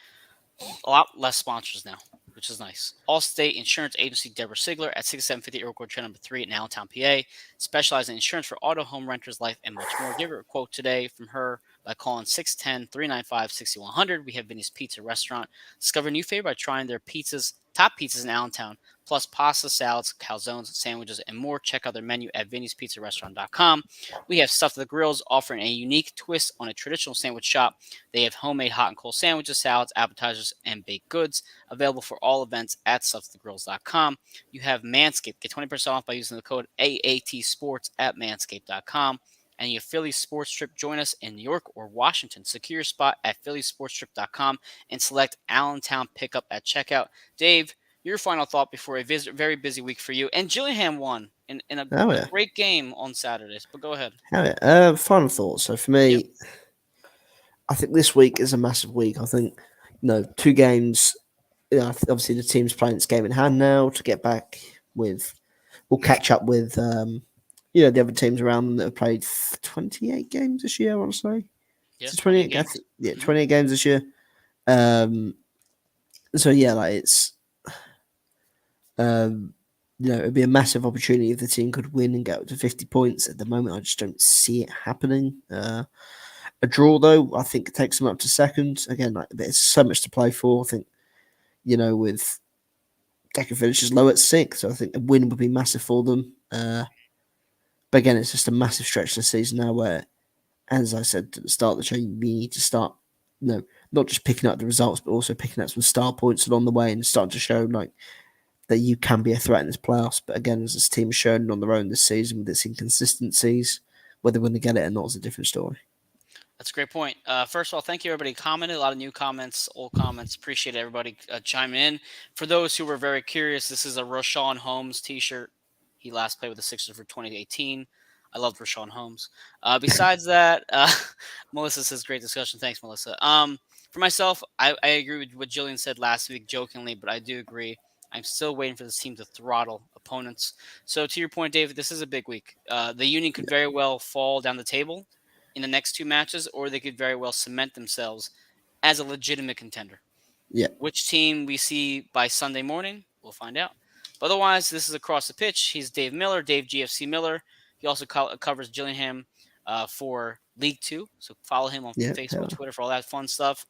A lot less sponsors now, which is nice. AllState Insurance Agency-Debora Sigler at 6750 Iroquois Trail number 3 in Allentown, PA. Specializing in insurance for auto, home renters, life, and much more. Give her a quote today from her by calling 610-395-6100. We have Vinny's Pizza Restaurant. Discover a new favorite by trying their pizzas top pizzas in Allentown, plus pasta, salads, calzones, sandwiches, and more. Check out their menu at vinnyspizzarestaurant.com. We have Stuff to the Grills, offering a unique twist on a traditional sandwich shop. They have homemade hot and cold sandwiches, salads, appetizers, and baked goods available for all events at stufftothegrills.com. You have Manscaped. Get 20% off by using the code AAT Sports at manscaped.com. And you have Philly Sports Trip. Join us in New York or Washington. Secure your spot at phillysportstrip.com and select Allentown Pickup at checkout. Dave, your final thought before a very busy week for you. And Gillingham won in Oh a yeah, great game on Saturdays. But go ahead. oh yeah. Final thoughts. So for Yep. me, I think this week is a massive week. I think, 2 games. Obviously the team's playing its game in hand now to get back with. We'll catch up with the other teams around them that have played 28 games this year. I want to say Yeah, it's 20 28. games. Yeah, Hmm. 28 games this year. Um, so yeah, like it's it'd be a massive opportunity if the team could win and get up to 50 points. At the moment, I just don't see it happening. A draw, though, I think takes them up to second. Again, like there's so much to play for. I think, with Decker finishes low at 6th, so I think a win would be massive for them. But again, it's just a massive stretch this season now where, as I said at the start of the show, you need to start, not just picking up the results, but also picking up some star points along the way and starting to show like that you can be a threat in this playoffs. But again, as this team has shown on their own this season with its inconsistencies, whether they're going to get it or not is a different story. That's a great point. First of all, thank you everybody who commented. A lot of new comments, old comments. Appreciate everybody chiming in. For those who were very curious, this is a Rashawn Holmes T-shirt. He last played with the Sixers for 2018. I loved Rashawn Holmes. Besides that, Melissa says great discussion. Thanks, Melissa. For myself, I agree with what Jillian said last week, jokingly, but I do agree. I'm still waiting for this team to throttle opponents. So to your point, David, this is a big week. The Union could very well fall down the table in the next 2 matches, or they could very well cement themselves as a legitimate contender. Yeah, Which team we see by Sunday morning, we'll find out. But otherwise, this is Across the Pitch. He's Dave Miller, Dave GFC Miller. He also covers Gillingham for League Two. So follow him on yeah, Facebook, yeah. Twitter for all that fun stuff.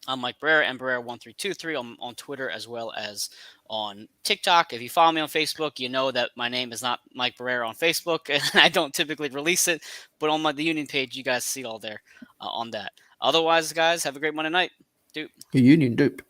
I'm Mike Barrera, mbarrera1323 on Twitter as well as on TikTok. If you follow me on Facebook, you know that my name is not Mike Barrera on Facebook, and I don't typically release it. But on the Union page, you guys see it all there on that. Otherwise, guys, have a great Monday night. Dude. Union dupe.